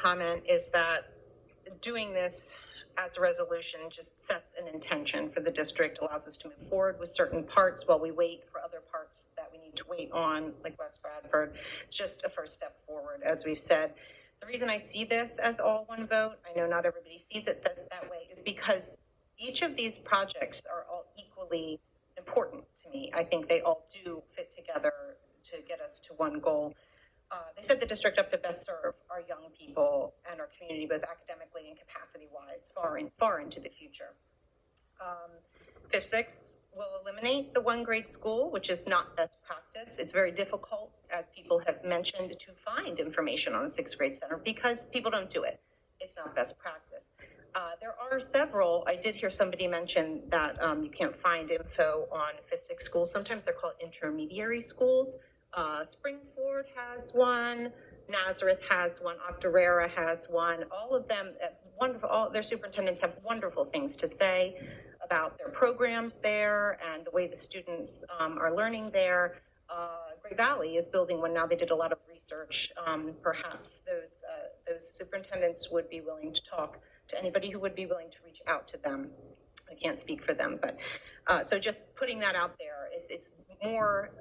comment is that doing this as a resolution just sets an intention for the district, allows us to move forward with certain parts while we wait for other parts that we need to wait on, like West Bradford. It's just a first step forward, as we've said. The reason I see this as all one vote, I know not everybody sees it that way, is because each of these projects are all equally important to me. I think they all do fit together to get us to one goal. They set the district up to best serve our young people and our community, both academically and capacity-wise, far into the future. 5-6 will eliminate the one-grade school, which is not best practice. It's very difficult, as people have mentioned, to find information on a 6th grade center because people don't do it. It's not best practice. There are several. I did hear somebody mention that you can't find info on 5-6 schools. Sometimes they're called intermediary schools. Springford has one, Nazareth has one, Octorara has one. All of them, wonderful. All their superintendents have wonderful things to say about their programs there and the way the students are learning there. Great Valley is building one now. They did a lot of research. Perhaps those superintendents would be willing to talk to anybody who would be willing to reach out to them. I can't speak for them, but so just putting that out there, it's more.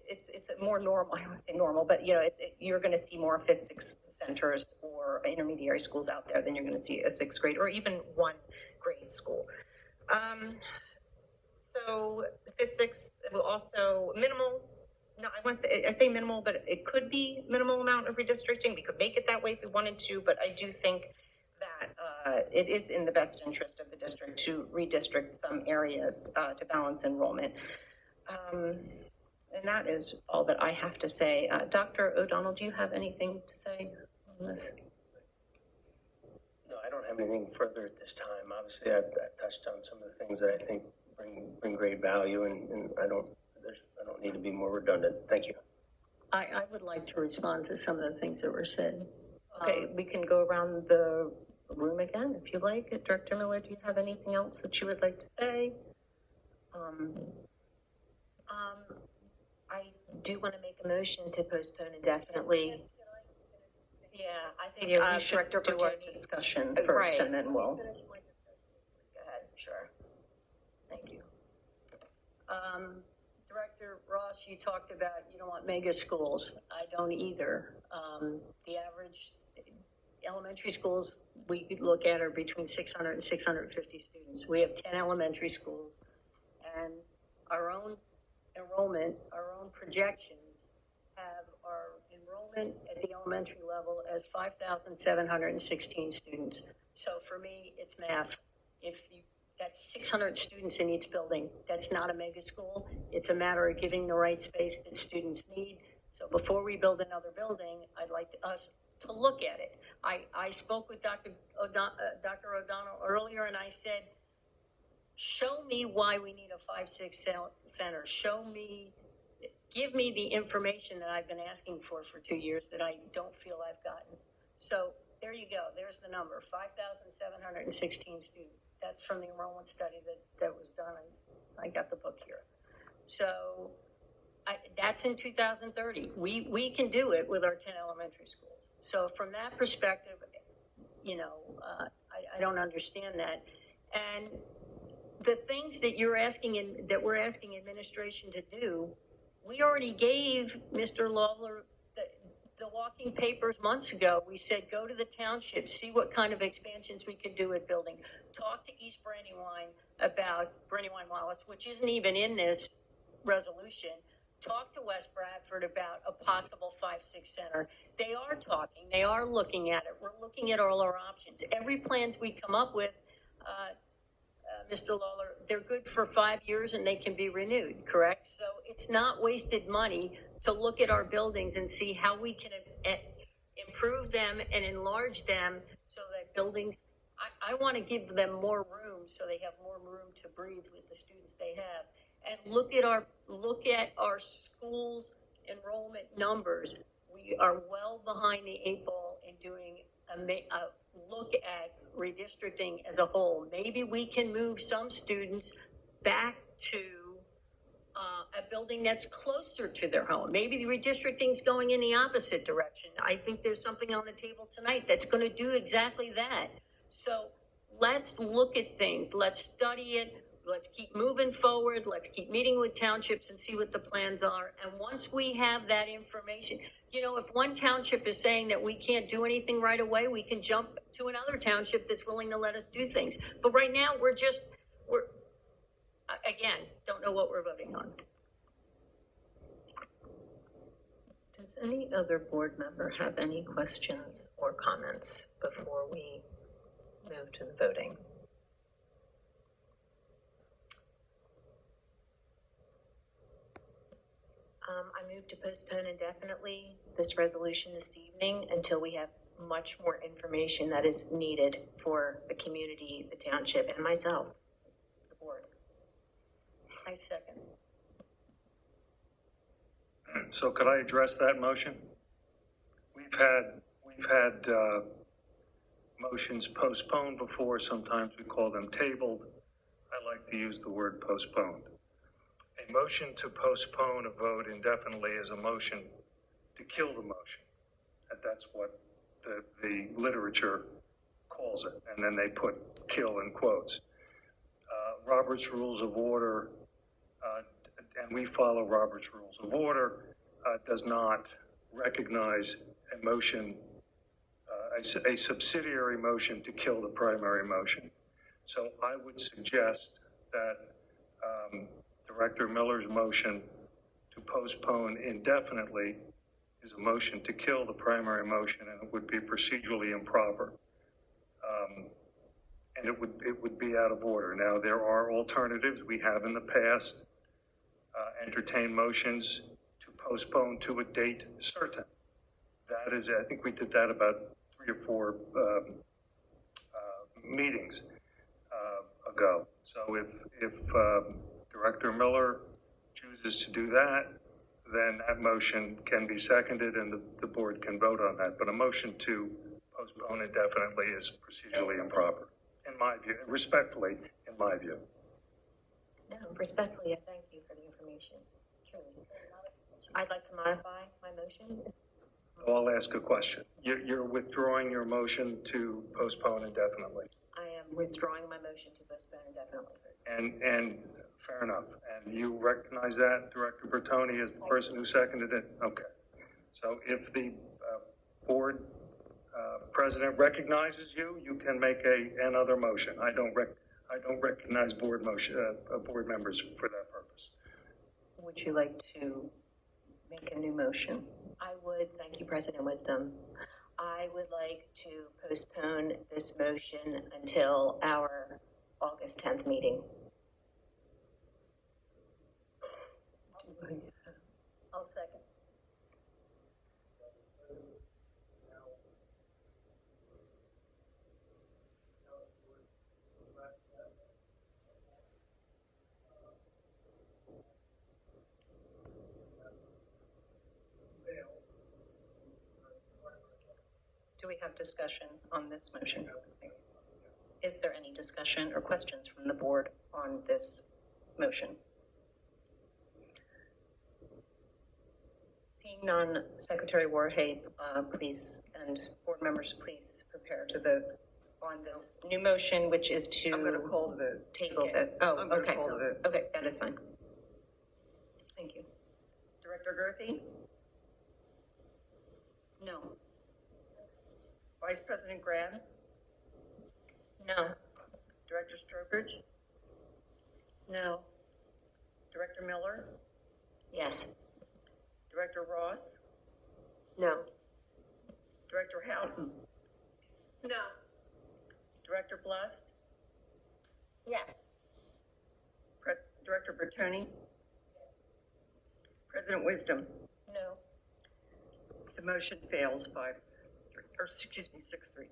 It's more normal. I don't want to say normal, but you're going to see more 5-6 centers or intermediary schools out there than you're going to see a 6th grade or even one grade school. So 5-6 will also minimal. No, I say minimal, but it could be minimal amount of redistricting. We could make it that way if we wanted to, but I do think that it is in the best interest of the district to redistrict some areas to balance enrollment. And that is all that I have to say. Dr. O'Donnell, do you have anything to say on this? No, I don't have anything further at this time. Obviously, I've touched on some of the things that I think bring great value, and I don't need to be more redundant. Thank you. I would like to respond to some of the things that were said. Okay, we can go around the room again if you like. Director Miller, do you have anything else that you would like to say? I do want to make a motion to postpone indefinitely. Yeah, I think we should do our discussion first, right. And then we'll. Go ahead, sure. Thank you. Director Ross, you talked about you don't want mega schools. I don't either. The average elementary schools we could look at are between 600 and 650 students. We have 10 elementary schools, and our own enrollment, our own projections have our enrollment at the elementary level as 5,716 students. So for me, it's math. That's 600 students in each building. That's not a mega school. It's a matter of giving the right space that students need. So before we build another building, I'd like us to look at it. I spoke with Dr. O'Donnell earlier, and I said, show me why we need a 5-6 center. Give me the information that I've been asking for 2 years that I don't feel I've gotten. So there you go. There's the number, 5,716 students. That's from the enrollment study that was done. I got the book here. So that's in 2030. We can do it with our 10 elementary schools. So from that perspective, I don't understand that. And the things that you're asking that we're asking administration to do, we already gave Mr. Lawler the walking papers months ago. We said, go to the township, see what kind of expansions we could do at building. Talk to East Brandywine about Brandywine Wallace, which isn't even in this resolution. Talk to West Bradford about a possible 5-6 center. They are talking. They are looking at it. We're looking at all our options. Every plans we come up with, Mr. Lawler, they're good for 5 years and they can be renewed, correct? So it's not wasted money to look at our buildings and see how we can improve them and enlarge them so that buildings, I want to give them more room so they have more room to breathe with the students they have. And look at our schools enrollment numbers. We are well behind the 8 ball in doing a look at redistricting as a whole. Maybe we can move some students back to a building that's closer to their home. Maybe the redistricting's going in the opposite direction. I think there's something on the table tonight that's gonna do exactly that. So let's look at things, let's study it, let's keep moving forward, let's keep meeting with townships and see what the plans are. And once we have that information, you know, if one township is saying that we can't do anything right away, we can jump to another township that's willing to let us do things. But right now, we're again, don't know what we're voting on. Does any other board member have any questions or comments before we move to the voting? I move to postpone indefinitely this resolution this evening until we have much more information that is needed for the community, the township, and myself, the board. I second. So could I address that motion? We've had motions postponed before. Sometimes we call them tabled. I like to use the word postponed. A motion to postpone a vote indefinitely is a motion to kill the motion. And that's what the literature calls it. And then they put kill in quotes. Robert's Rules of Order, and we follow Robert's Rules of Order, does not recognize a motion, a subsidiary motion to kill the primary motion. So I would suggest that Director Miller's motion to postpone indefinitely is a motion to kill the primary motion, and it would be procedurally improper. And it would be out of order. Now, there are alternatives. We have in the past entertained motions to postpone to a date certain. That is, I think we did that about 3 or 4 meetings ago. So if Director Miller chooses to do that, then that motion can be seconded and the board can vote on that. But a motion to postpone indefinitely is procedurally improper, in my view, respectfully, in my view. No, respectfully, I thank you for the information. Truly. I'd like to modify my motion. I'll ask a question. You're withdrawing your motion to postpone indefinitely. I am withdrawing my motion to postpone indefinitely. And fair enough. And you recognize that, Director Bertoni, as the person who seconded it? Okay. So if the board president recognizes you, you can make another motion. I don't recognize board members for that purpose. Would you like to make a new motion? I would, thank you, President Wisdom. I would like to postpone this motion until our August 10th meeting. I'll second. Do we have discussion on this motion? Is there any discussion or questions from the board on this motion? Seeing none, Secretary Warhay, please, and board members, please prepare to vote on this new motion, which is to. I'm going to call the vote. Table Okay. it. Oh, I'm going to okay. call the vote. Okay, that is fine. Thank you. Director Gerthy? No. Vice President Gran? No. Director Strobridge? No. Director Miller? Yes. Director Roth? No. Director Houghton? No. Director Blust? Yes. Director Bertoni? President Wisdom? No. The motion fails 6-3.